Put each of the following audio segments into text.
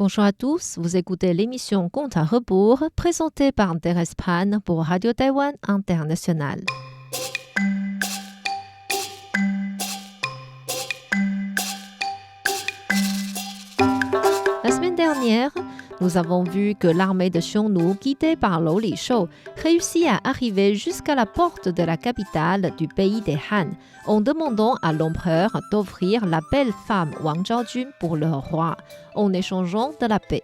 Bonjour à tous, vous écoutez l'émission Compte à rebours présentée par Thérèse Pan pour Radio Taïwan International. La semaine dernière, nous avons vu que l'armée de Xiongnu, guidée par Lou Lishou, réussit à arriver jusqu'à la porte de la capitale du pays des Han, en demandant à l'empereur d'offrir la belle femme Wang Zhaojun pour leur roi, en échangeant de la paix.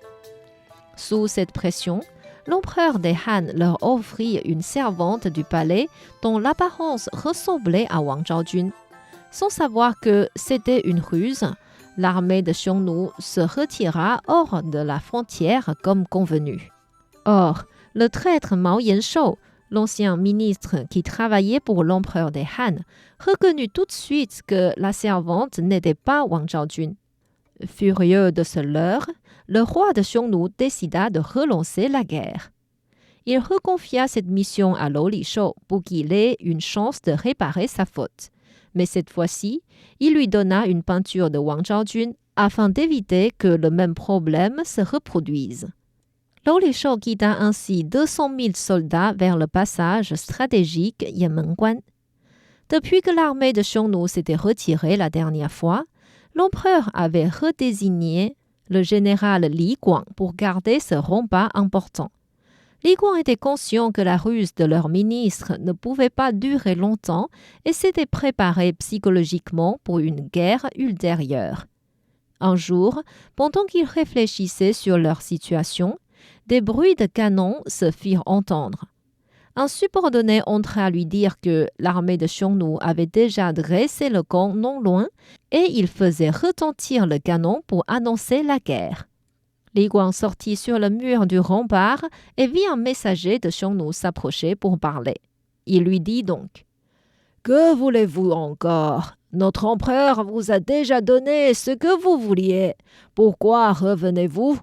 Sous cette pression, l'empereur des Han leur offrit une servante du palais dont l'apparence ressemblait à Wang Zhaojun. Sans savoir que c'était une ruse, l'armée de Xiongnu se retira hors de la frontière comme convenu. Or, le traître Mao Yanshou, l'ancien ministre qui travaillait pour l'empereur des Han, reconnut tout de suite que la servante n'était pas Wang Zhaojun. Furieux de ce leurre, le roi de Xiongnu décida de relancer la guerre. Il reconfia cette mission à Lou Lishou pour qu'il ait une chance de réparer sa faute. Mais cette fois-ci, il lui donna une peinture de Wang Zhaojun afin d'éviter que le même problème se reproduise. Lou Lishou guida ainsi 200 000 soldats vers le passage stratégique Yanmenguan. Depuis que l'armée de Xiongnu s'était retirée la dernière fois, l'empereur avait redésigné le général Li Guang pour garder ce rempart important. Li Guang était conscient que la ruse de leur ministre ne pouvait pas durer longtemps et s'était préparé psychologiquement pour une guerre ultérieure. Un jour, pendant qu'ils réfléchissaient sur leur situation, des bruits de canon se firent entendre. Un subordonné entra lui dire que l'armée de Xiongnu avait déjà dressé le camp non loin et il faisait retentir le canon pour annoncer la guerre. Li Guang sortit sur le mur du rempart et vit un messager de Xiongnu s'approcher pour parler. Il lui dit donc : « Que voulez-vous encore ? Notre empereur vous a déjà donné ce que vous vouliez. Pourquoi revenez-vous »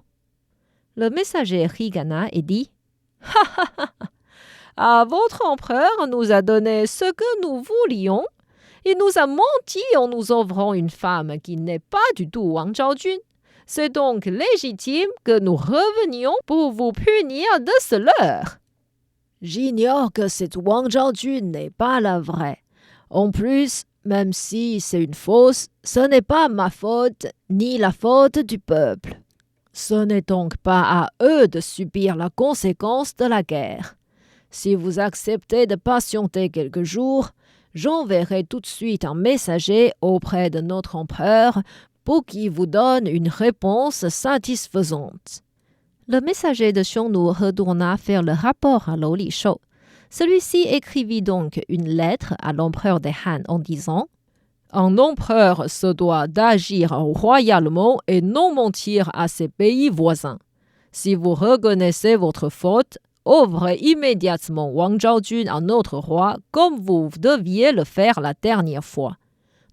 Le messager rigana et dit : « Ha ha ha ! Ah, votre empereur nous a donné ce que nous voulions. Il nous a menti en nous offrant une femme qui n'est pas du tout Wang Zhaojun. C'est donc légitime que nous revenions pour vous punir de ce leurre. » « J'ignore que cette Wang Zhaojun n'est pas la vraie. En plus, même si c'est une fausse, ce n'est pas ma faute ni la faute du peuple. Ce n'est donc pas à eux de subir la conséquence de la guerre. Si vous acceptez de patienter quelques jours, j'enverrai tout de suite un messager auprès de notre empereur pour qu'il vous donne une réponse satisfaisante. » Le messager de Xiongnu retourna faire le rapport à Lou Lishou. Celui-ci écrivit donc une lettre à l'empereur des Han en disant : « Un empereur se doit d'agir royalement et non mentir à ses pays voisins. Si vous reconnaissez votre faute, ouvrez immédiatement Wang Zhaojun à notre roi comme vous deviez le faire la dernière fois.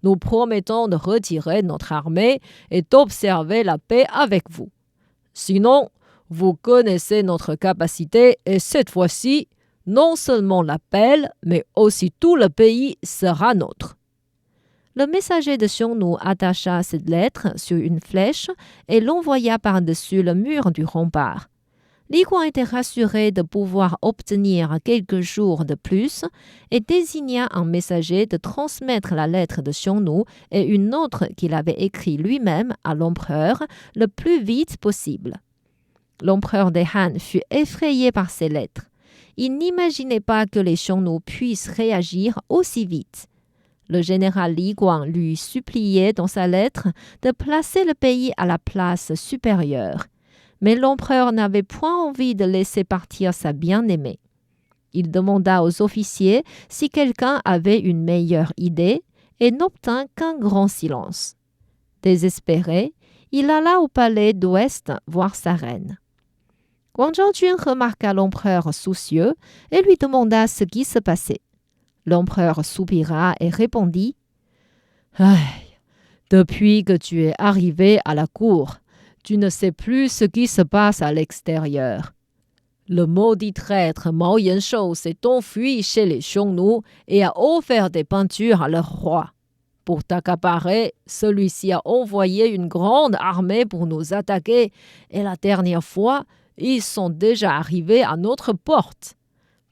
Nous promettons de retirer notre armée et d'observer la paix avec vous. Sinon, vous connaissez notre capacité et cette fois-ci, non seulement l'appel, mais aussi tout le pays sera nôtre. » Le messager de Xiongnu attacha cette lettre sur une flèche et l'envoya par-dessus le mur du rempart. Li Guang était rassuré de pouvoir obtenir quelques jours de plus et désigna un messager de transmettre la lettre de Xiongnu et une autre qu'il avait écrite lui-même à l'empereur le plus vite possible. L'empereur des Han fut effrayé par ces lettres. Il n'imaginait pas que les Xiongnu puissent réagir aussi vite. Le général Li Guang lui suppliait dans sa lettre de placer le pays à la place supérieure. Mais l'empereur n'avait point envie de laisser partir sa bien-aimée. Il demanda aux officiers si quelqu'un avait une meilleure idée et n'obtint qu'un grand silence. Désespéré, il alla au palais d'Ouest voir sa reine. Wang Zhaojun remarqua l'empereur soucieux et lui demanda ce qui se passait. L'empereur soupira et répondit : « Depuis que tu es arrivé à la cour, tu ne sais plus ce qui se passe à l'extérieur. Le maudit traître Mao Yanshou s'est enfui chez les Xiongnu et a offert des peintures à leur roi. Pour t'accaparer, celui-ci a envoyé une grande armée pour nous attaquer, et la dernière fois, ils sont déjà arrivés à notre porte.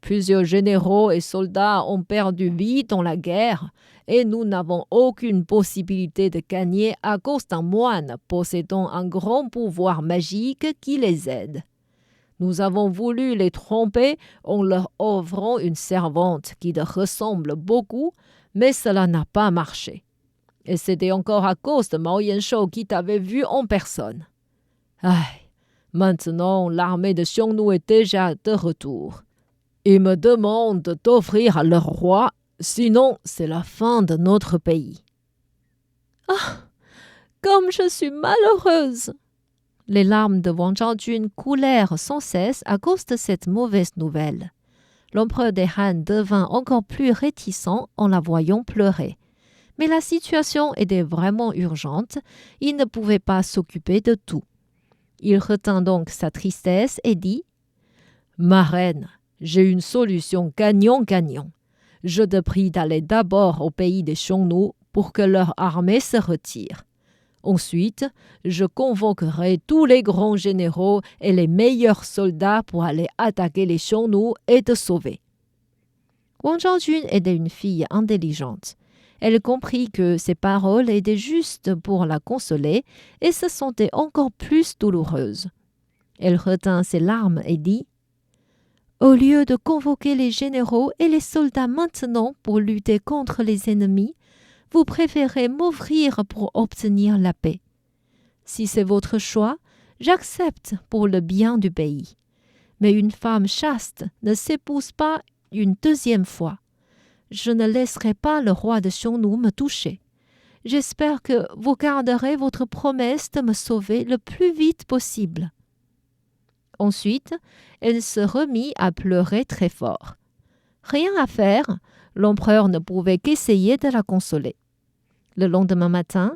Plusieurs généraux et soldats ont perdu vie dans la guerre, et nous n'avons aucune possibilité de gagner à cause d'un moine possédant un grand pouvoir magique qui les aide. Nous avons voulu les tromper en leur offrant une servante qui leur ressemble beaucoup, mais cela n'a pas marché. Et c'était encore à cause de Mao Yanshou qui t'avait vu en personne. Maintenant, l'armée de Xiongnu est déjà de retour. Ils me demandent d'offrir à leur roi, sinon c'est la fin de notre pays. Ah, comme je suis malheureuse! Les larmes de Wang Zhaojun coulèrent sans cesse à cause de cette mauvaise nouvelle. L'empereur des Han devint encore plus réticent en la voyant pleurer. Mais la situation était vraiment urgente, il ne pouvait pas s'occuper de tout. Il retint donc sa tristesse et dit « Ma reine, j'ai une solution gagnant-gagnant. Je te prie d'aller d'abord au pays des Xiongnu pour que leur armée se retire. Ensuite, je convoquerai tous les grands généraux et les meilleurs soldats pour aller attaquer les Xiongnu et te sauver. » Wang Zhaojun était une fille intelligente. Elle comprit que ses paroles étaient justes pour la consoler et se sentait encore plus douloureuse. Elle retint ses larmes et dit « Au lieu de convoquer les généraux et les soldats maintenant pour lutter contre les ennemis, vous préférez m'offrir pour obtenir la paix. Si c'est votre choix, j'accepte pour le bien du pays. Mais une femme chaste ne s'épouse pas une deuxième fois. Je ne laisserai pas le roi de Xiongnu me toucher. J'espère que vous garderez votre promesse de me sauver le plus vite possible. » Ensuite, elle se remit à pleurer très fort. Rien à faire, l'empereur ne pouvait qu'essayer de la consoler. Le lendemain matin,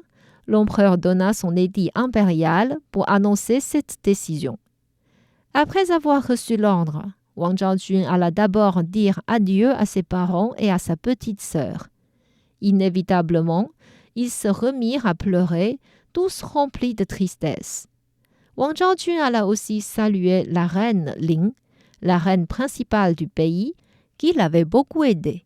l'empereur donna son édit impérial pour annoncer cette décision. Après avoir reçu l'ordre, Wang Zhaojun alla d'abord dire adieu à ses parents et à sa petite sœur. Inévitablement, ils se remirent à pleurer, tous remplis de tristesse. Wang Zhaojun alla aussi saluer la reine Ling, la reine principale du pays, qui l'avait beaucoup aidée.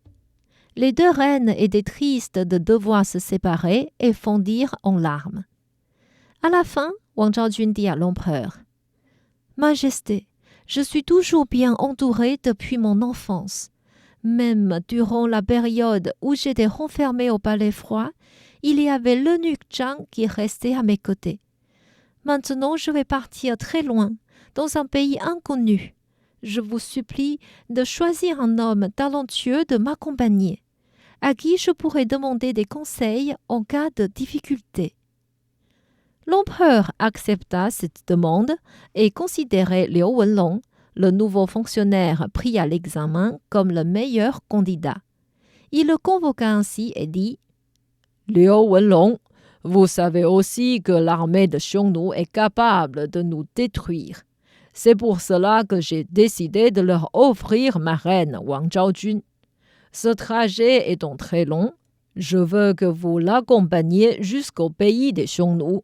Les deux reines étaient tristes de devoir se séparer et fondirent en larmes. À la fin, Wang Zhaojun dit à l'empereur « Majesté, je suis toujours bien entourée depuis mon enfance. Même durant la période où j'étais renfermée au palais froid, il y avait l'eunuque Zhang qui restait à mes côtés. Maintenant, je vais partir très loin, dans un pays inconnu. Je vous supplie de choisir un homme talentueux de m'accompagner, à qui je pourrai demander des conseils en cas de difficulté. » L'empereur accepta cette demande et considérait Liu Wenlong, le nouveau fonctionnaire pris à l'examen, comme le meilleur candidat. Il le convoqua ainsi et dit « Liu Wenlong, vous savez aussi que l'armée de Xiongnu est capable de nous détruire. C'est pour cela que j'ai décidé de leur offrir ma reine Wang Zhaojun. Ce trajet étant très long, je veux que vous l'accompagniez jusqu'au pays des Xiongnu.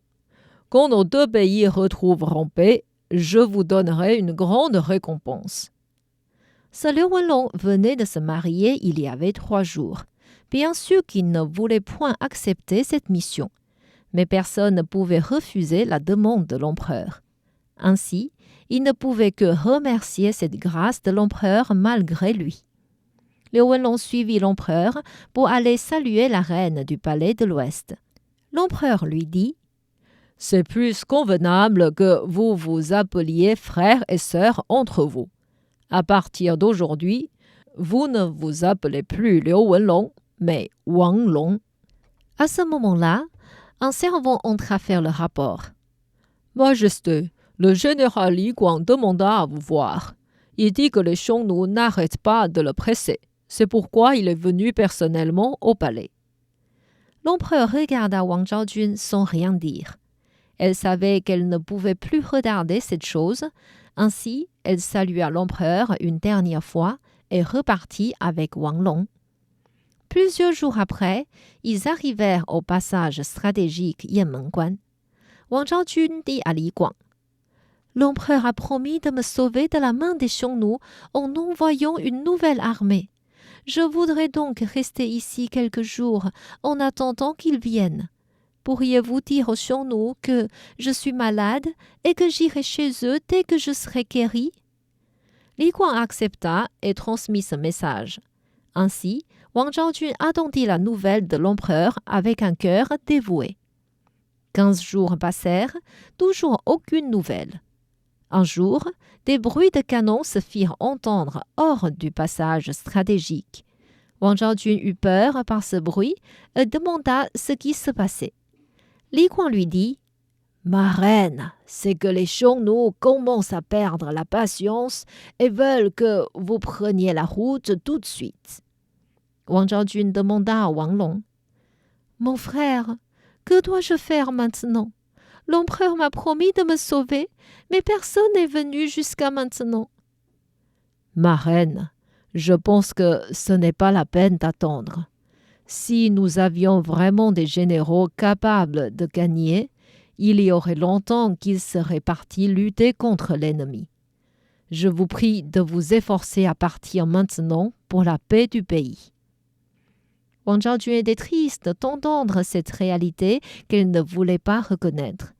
Quand nos deux pays retrouveront paix, je vous donnerai une grande récompense. » Ce Liu Wenlong venait de se marier il y avait 3 jours. Bien sûr qu'il ne voulait point accepter cette mission, mais personne ne pouvait refuser la demande de l'empereur. Ainsi, il ne pouvait que remercier cette grâce de l'empereur malgré lui. Liu Wenlong suivit l'empereur pour aller saluer la reine du palais de l'Ouest. L'empereur lui dit « C'est plus convenable que vous vous appeliez frères et sœurs entre vous. À partir d'aujourd'hui, vous ne vous appelez plus Liu Wenlong, mais Wang Long. » À ce moment-là, un servant entra faire le rapport. « Majesté, le général Li Guang demanda à vous voir. Il dit que les Xiongnu n'arrêtent pas de le presser. C'est pourquoi il est venu personnellement au palais. » L'empereur regarda Wang Zhaojun sans rien dire. Elle savait qu'elle ne pouvait plus retarder cette chose. Ainsi, elle salua l'empereur une dernière fois et repartit avec Wang Long. Plusieurs jours après, ils arrivèrent au passage stratégique Yanmenguan. Wang Zhaojun dit à Li Guang, « L'empereur a promis de me sauver de la main des Xiongnu en envoyant une nouvelle armée. Je voudrais donc rester ici quelques jours en attendant qu'ils viennent. Pourriez-vous dire aux Xiongnu que je suis malade et que j'irai chez eux dès que je serai guéri ?» Li Guang accepta et transmit ce message. Ainsi, Wang Zhaojun attendit la nouvelle de l'empereur avec un cœur dévoué. 15 jours passèrent, toujours aucune nouvelle. Un jour, des bruits de canon se firent entendre hors du passage stratégique. Wang Zhaojun eut peur par ce bruit et demanda ce qui se passait. Li Guang lui dit « Ma reine, c'est que les Xiongnu commencent à perdre la patience et veulent que vous preniez la route tout de suite. » Wang Zhaojun demanda à Wang Long, « Mon frère, que dois-je faire maintenant? L'empereur m'a promis de me sauver, mais personne n'est venu jusqu'à maintenant. » « Ma reine, je pense que ce n'est pas la peine d'attendre. Si nous avions vraiment des généraux capables de gagner, il y aurait longtemps qu'ils seraient partis lutter contre l'ennemi. Je vous prie de vous efforcer à partir maintenant pour la paix du pays. » Wang Zhaojun était triste d'entendre cette réalité qu'elle ne voulait pas reconnaître.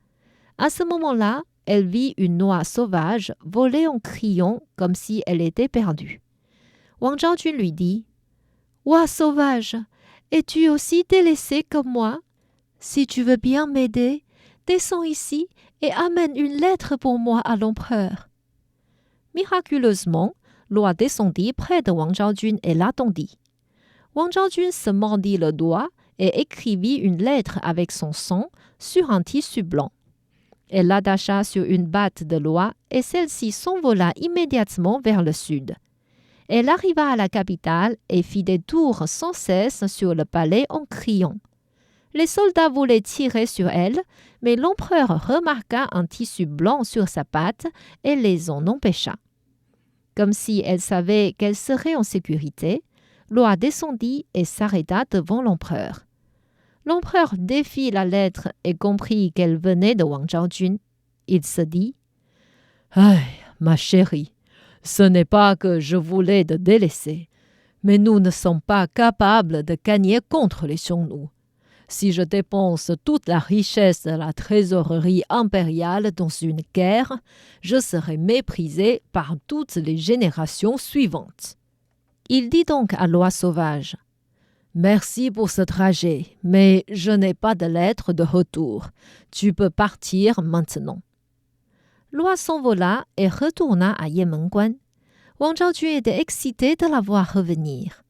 À ce moment-là, elle vit une oie sauvage voler en criant comme si elle était perdue. Wang Zhaojun lui dit « Oie sauvage, es-tu aussi délaissée comme moi? Si tu veux bien m'aider, descends ici et amène une lettre pour moi à l'empereur. » Miraculeusement, l'oie descendit près de Wang Zhaojun et l'attendit. Wang Zhaojun se mordit le doigt et écrivit une lettre avec son sang sur un tissu blanc. Elle l'attacha sur une batte de l'oie et celle-ci s'envola immédiatement vers le sud. Elle arriva à la capitale et fit des tours sans cesse sur le palais en criant. Les soldats voulaient tirer sur elle, mais l'empereur remarqua un tissu blanc sur sa patte et les en empêcha. Comme si elle savait qu'elle serait en sécurité, l'oie descendit et s'arrêta devant l'empereur. L'empereur défit la lettre et comprit qu'elle venait de Wang Zhaojun. Il se dit « Aïe, ma chérie, ce n'est pas que je voulais te délaisser, mais nous ne sommes pas capables de gagner contre les Xiongnu. Si je dépense toute la richesse de la trésorerie impériale dans une guerre, je serai méprisé par toutes les générations suivantes. » Il dit donc à l'oie sauvage, « Merci pour ce trajet, mais je n'ai pas de lettre de retour. Tu peux partir maintenant. » L'oie s'envola et retourna à Yanmenguan. Wang Zhaojun était excité de la voir revenir.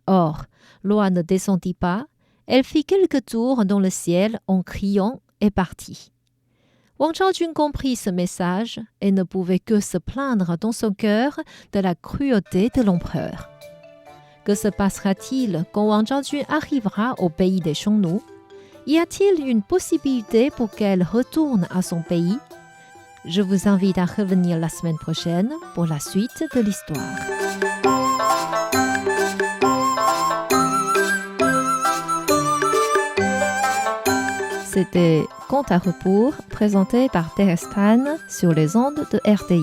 Or, l'oie ne descendit pas. Elle fit quelques tours dans le ciel en criant et partit. Wang Zhaojun comprit ce message et ne pouvait que se plaindre dans son cœur de la cruauté de l'empereur. Que se passera-t-il quand Wang Zhaojun arrivera au pays des Xiongnu? Y a-t-il une possibilité pour qu'elle retourne à son pays? Je vous invite à revenir la semaine prochaine pour la suite de l'histoire. C'était Conte à rebours présenté par Thérèse Pan sur les ondes de RTI.